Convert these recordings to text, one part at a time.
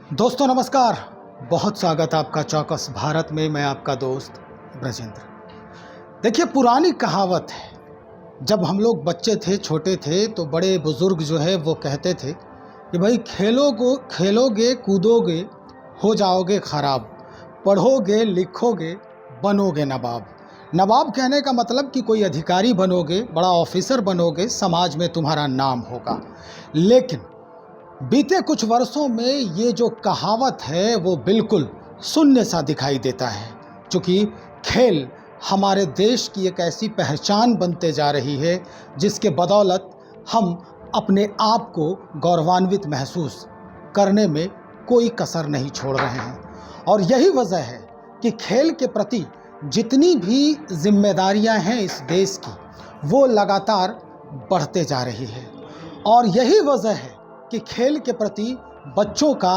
दोस्तों नमस्कार, बहुत स्वागत है आपका चौकस भारत में। मैं आपका दोस्त ब्रजेंद्र। देखिए, पुरानी कहावत है, जब हम लोग बच्चे थे, छोटे थे, तो बड़े बुज़ुर्ग जो है वो कहते थे कि भाई खेलोगे कूदोगे हो जाओगे ख़राब, पढ़ोगे लिखोगे बनोगे नवाब। नवाब कहने का मतलब कि कोई अधिकारी बनोगे, बड़ा ऑफिसर बनोगे, समाज में तुम्हारा नाम होगा। लेकिन बीते कुछ वर्षों में ये जो कहावत है वो बिल्कुल शून्य सा दिखाई देता है, क्योंकि खेल हमारे देश की एक ऐसी पहचान बनते जा रही है जिसके बदौलत हम अपने आप को गौरवान्वित महसूस करने में कोई कसर नहीं छोड़ रहे हैं। और यही वजह है कि खेल के प्रति जितनी भी जिम्मेदारियां हैं इस देश की, वो लगातार बढ़ते जा रही है। और यही वजह है कि खेल के प्रति बच्चों का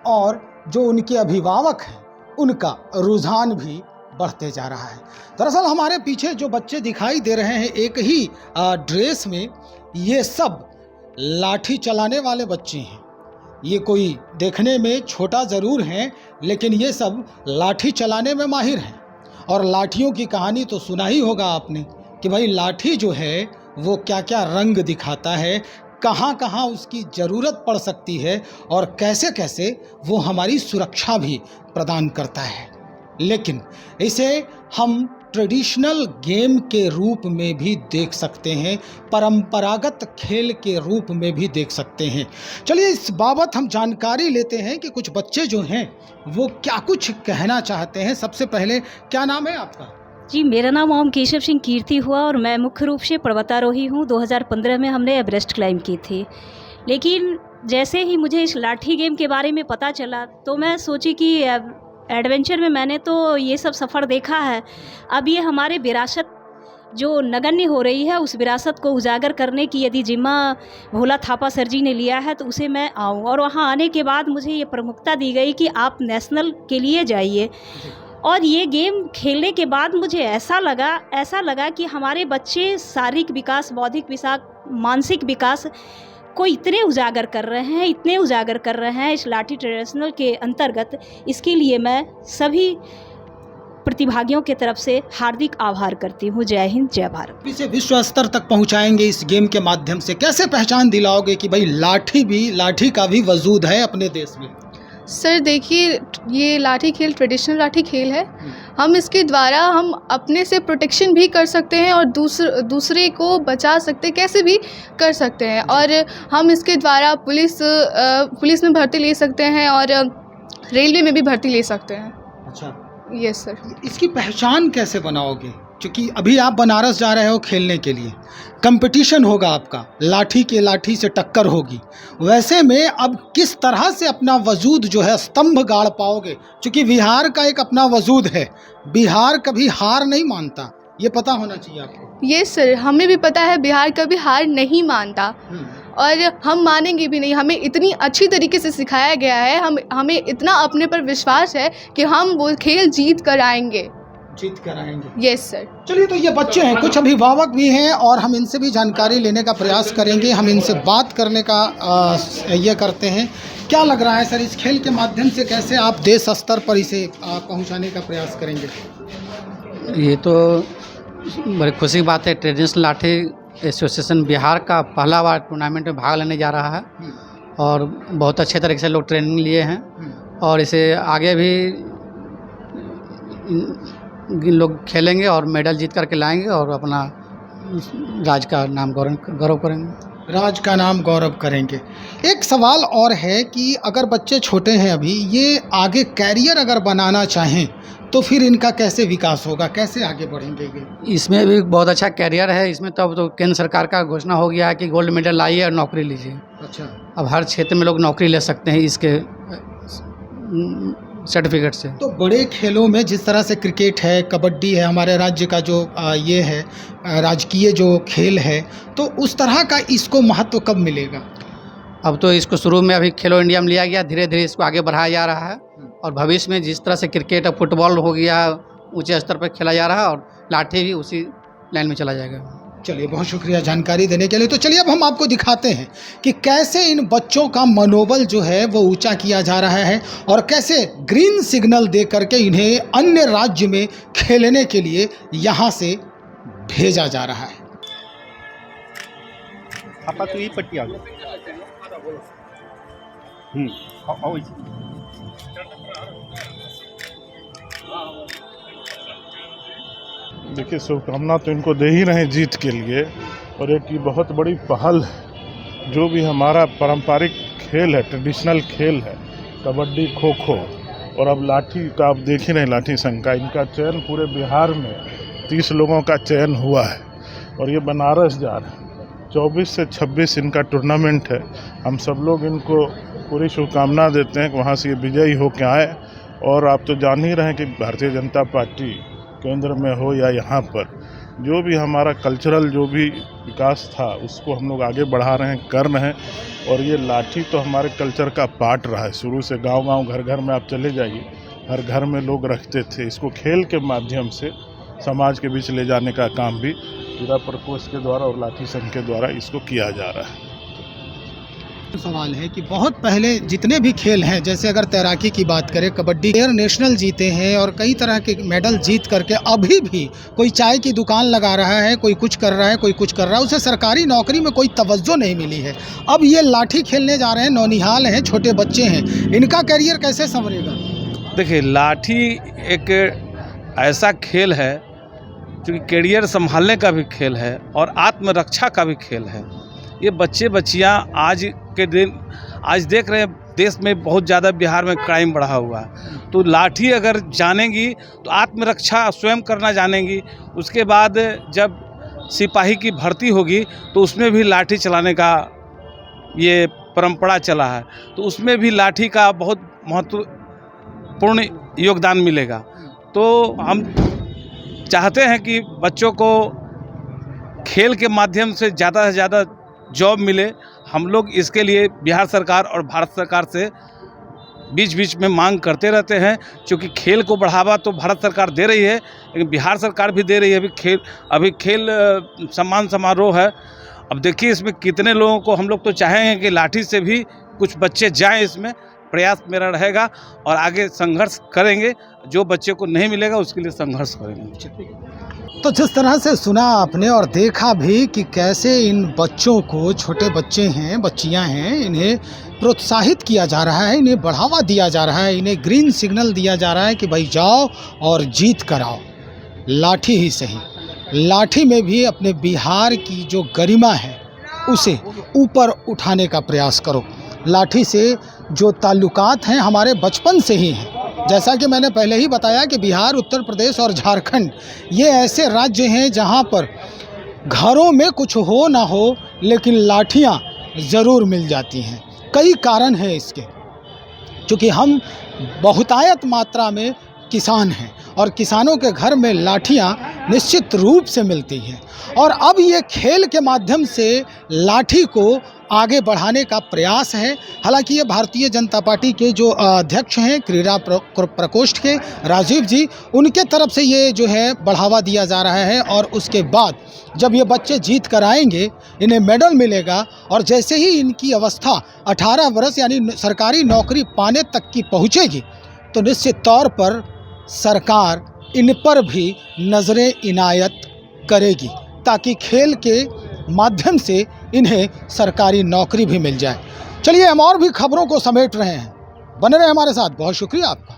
और जो उनके अभिभावक हैं उनका रुझान भी बढ़ते जा रहा है। दरअसल हमारे पीछे जो बच्चे दिखाई दे रहे हैं एक ही ड्रेस में, ये सब लाठी चलाने वाले बच्चे हैं। ये कोई देखने में छोटा ज़रूर हैं, लेकिन ये सब लाठी चलाने में माहिर हैं। और लाठियों की कहानी तो सुना ही होगा आपने कि भाई लाठी जो है वो क्या क्या रंग दिखाता है, कहाँ कहाँ उसकी ज़रूरत पड़ सकती है और कैसे कैसे वो हमारी सुरक्षा भी प्रदान करता है। लेकिन इसे हम ट्रेडिशनल गेम के रूप में भी देख सकते हैं, परंपरागत खेल के रूप में भी देख सकते हैं। चलिए इस बाबत हम जानकारी लेते हैं कि कुछ बच्चे जो हैं वो क्या कुछ कहना चाहते हैं। सबसे पहले, क्या नाम है आपका? जी, मेरा नाम ओम केशव सिंह कीर्ति हुआ और मैं मुख्य रूप से पर्वतारोही हूँ। 2015 में हमने एवरेस्ट क्लाइंब की थी। लेकिन जैसे ही मुझे इस लाठी गेम के बारे में पता चला तो मैं सोची कि एडवेंचर में मैंने तो ये सब सफ़र देखा है, अब ये हमारे विरासत जो नगण्य हो रही है उस विरासत को उजागर करने की यदि जिम्मा भोला थापा सर जी ने लिया है तो उसे मैं आऊँ। और वहाँ आने के बाद मुझे ये प्रमुखता दी गई कि आप नेशनल के लिए जाइए। और ये गेम खेलने के बाद मुझे ऐसा लगा कि हमारे बच्चे शारीरिक विकास, बौद्धिक विकास, मानसिक विकास को इतने उजागर कर रहे हैं इस लाठी ट्रेडिशनल के अंतर्गत। इसके लिए मैं सभी प्रतिभागियों के तरफ से हार्दिक आभार करती हूँ। जय हिंद, जय भारत। इसे विश्व स्तर तक पहुंचाएंगे इस गेम के माध्यम से, कैसे पहचान दिलाओगे कि भाई लाठी का भी वजूद है अपने देश में? सर देखिए, ये लाठी खेल ट्रेडिशनल लाठी खेल है। हम इसके द्वारा हम अपने से प्रोटेक्शन भी कर सकते हैं और दूसरे को बचा सकते हैं, कैसे भी कर सकते हैं। और हम इसके द्वारा पुलिस में भर्ती ले सकते हैं और रेलवे में भी भर्ती ले सकते हैं। अच्छा, यस सर। इसकी पहचान कैसे बनाओगे? क्योंकि अभी आप बनारस जा रहे हो खेलने के लिए, कंपटीशन होगा आपका, लाठी से टक्कर होगी। वैसे में अब किस तरह से अपना वजूद जो है स्तंभ गाड़ पाओगे? क्योंकि बिहार का एक अपना वजूद है, बिहार कभी हार नहीं मानता, ये पता होना चाहिए आपको। यस सर, हमें भी पता है बिहार कभी हार नहीं मानता और हम मानेंगे भी नहीं। हमें इतनी अच्छी तरीके से सिखाया गया है, हमें इतना अपने पर विश्वास है कि हम वो खेल जीत कर आएंगे। Yes sir. चलिए, तो ये बच्चे हैं, कुछ अभिभावक भी हैं और हम इनसे भी जानकारी लेने का प्रयास करेंगे। हम इनसे बात करने का ये करते हैं। क्या लग रहा है सर, इस खेल के माध्यम से कैसे आप देश स्तर पर इसे पहुंचाने का प्रयास करेंगे? ये तो बड़ी खुशी की बात है। ट्रेडिशनल लाठी एसोसिएशन बिहार का पहला बार टूर्नामेंट में भाग लेने जा रहा है और बहुत अच्छे तरीके से लोग ट्रेनिंग लिए हैं और इसे आगे भी लोग खेलेंगे और मेडल जीत करके लाएंगे और अपना राज्य का नाम गौरव करेंगे। राज्य का नाम गौरव करेंगे। एक सवाल और है कि अगर बच्चे छोटे हैं अभी, ये आगे कैरियर अगर बनाना चाहें तो फिर इनका कैसे विकास होगा, कैसे आगे बढ़ेंगे ये? इसमें भी बहुत अच्छा कैरियर है। इसमें तो अब तो केंद्र सरकार का घोषणा हो गया है कि गोल्ड मेडल लाइए और नौकरी लीजिए। अच्छा, अब हर क्षेत्र में लोग नौकरी ले सकते हैं इसके सर्टिफिकेट से। तो बड़े खेलों में जिस तरह से क्रिकेट है, कबड्डी है, हमारे राज्य का जो ये है राजकीय जो खेल है, तो उस तरह का इसको महत्व कब मिलेगा? अब तो इसको शुरू में अभी खेलो इंडिया में लिया गया, धीरे धीरे इसको आगे बढ़ाया जा रहा है और भविष्य में जिस तरह से क्रिकेट और फुटबॉल हो गया ऊंचे स्तर पर खेला जा रहा है और लाठी भी उसी लाइन में चला जाएगा। चलिए, बहुत शुक्रिया जानकारी देने के लिए। तो चलिए अब हम आपको दिखाते हैं कि कैसे इन बच्चों का मनोबल जो है वो ऊंचा किया जा रहा है और कैसे ग्रीन सिग्नल दे करके इन्हें अन्य राज्य में खेलने के लिए यहाँ से भेजा जा रहा है। आपा तो यही पट्टी आ गई। आओ देखिए, शुभकामना तो इनको दे ही रहे जीत के लिए, और एक ये बहुत बड़ी पहल है। जो भी हमारा पारंपरिक खेल है, ट्रेडिशनल खेल है, कबड्डी, खो खो, और अब लाठी का आप देख ही रहे, लाठी संघ का इनका चयन पूरे बिहार में 30 लोगों का चयन हुआ है और ये बनारस जा रहे हैं। 24 से 26 इनका टूर्नामेंट है। हम सब लोग इनको पूरी शुभकामना देते हैं कि वहाँ से ये विजयी हो के आए। और आप तो जान ही रहे हैं कि भारतीय जनता पार्टी केंद्र में हो या यहाँ पर, जो भी हमारा कल्चरल जो भी विकास था उसको हम लोग आगे बढ़ा रहे हैं, कर रहे हैं। और ये लाठी तो हमारे कल्चर का पार्ट रहा है शुरू से। गांव-गांव, घर-घर में आप चले जाइए, हर घर में लोग रखते थे। इसको खेल के माध्यम से समाज के बीच ले जाने का काम भी जिला प्रकोष्ठ के द्वारा और लाठी संघ के द्वारा इसको किया जा रहा है। सवाल है कि बहुत पहले जितने भी खेल हैं, जैसे अगर तैराकी की बात करें, कबड्डी एयर नेशनल जीते हैं और कई तरह के मेडल जीत करके अभी भी कोई चाय की दुकान लगा रहा है, कोई कुछ कर रहा है, कोई कुछ कर रहा है, उसे सरकारी नौकरी में कोई तवज्जो नहीं मिली है। अब ये लाठी खेलने जा रहे हैं, नौनिहाल हैं, छोटे बच्चे हैं, इनका करियर कैसे संवरेगा? देखिए, लाठी एक ऐसा खेल है जो कि करियर संभालने का भी खेल है और आत्मरक्षा का भी खेल है। ये बच्चे बच्चियाँ आज के दिन, आज देख रहे हैं देश में बहुत ज़्यादा बिहार में क्राइम बढ़ा हुआ है, तो लाठी अगर जानेंगी तो आत्मरक्षा स्वयं करना जानेंगी। उसके बाद जब सिपाही की भर्ती होगी तो उसमें भी लाठी चलाने का ये परंपरा चला है, तो उसमें भी लाठी का बहुत महत्वपूर्ण योगदान मिलेगा। तो हम चाहते हैं कि बच्चों को खेल के माध्यम से ज़्यादा जॉब मिले। हम लोग इसके लिए बिहार सरकार और भारत सरकार से बीच बीच में मांग करते रहते हैं, क्योंकि खेल को बढ़ावा तो भारत सरकार दे रही है, लेकिन बिहार सरकार भी दे रही है। अभी खेल सम्मान समारोह है। अब देखिए इसमें कितने लोगों को, हम लोग तो चाहेंगे कि लाठी से भी कुछ बच्चे जाएं, इसमें प्रयास मेरा रहेगा और आगे संघर्ष करेंगे। जो बच्चे को नहीं मिलेगा उसके लिए संघर्ष करेंगे। तो जिस तरह से सुना आपने और देखा भी कि कैसे इन बच्चों को, छोटे बच्चे हैं, बच्चियां हैं, इन्हें प्रोत्साहित किया जा रहा है, इन्हें बढ़ावा दिया जा रहा है, इन्हें ग्रीन सिग्नल दिया जा रहा है कि भाई जाओ और जीत कर आओ। लाठी ही सही, लाठी में भी अपने बिहार की जो गरिमा है उसे ऊपर उठाने का प्रयास करो। लाठी से जो ताल्लुकात हैं हमारे बचपन से ही हैं। जैसा कि मैंने पहले ही बताया कि बिहार, उत्तर प्रदेश और झारखंड ये ऐसे राज्य हैं जहां पर घरों में कुछ हो ना हो लेकिन लाठियां ज़रूर मिल जाती हैं। कई कारण हैं इसके, क्योंकि हम बहुतायत मात्रा में किसान हैं और किसानों के घर में लाठियां निश्चित रूप से मिलती हैं। और अब ये खेल के माध्यम से लाठी को आगे बढ़ाने का प्रयास है। हालांकि ये भारतीय जनता पार्टी के जो अध्यक्ष हैं क्रीड़ा प्रकोष्ठ के, राजीव जी, उनके तरफ से ये जो है बढ़ावा दिया जा रहा है। और उसके बाद जब ये बच्चे जीत कर आएंगे, इन्हें मेडल मिलेगा और जैसे ही इनकी अवस्था 18 वर्ष यानी सरकारी नौकरी पाने तक की पहुँचेगी तो निश्चित तौर पर सरकार इन पर भी नज़रें इनायत करेगी, ताकि खेल के माध्यम से इन्हें सरकारी नौकरी भी मिल जाए। चलिए, हम और भी खबरों को समेट रहे हैं, बने रहे हमारे साथ। बहुत शुक्रिया आपका।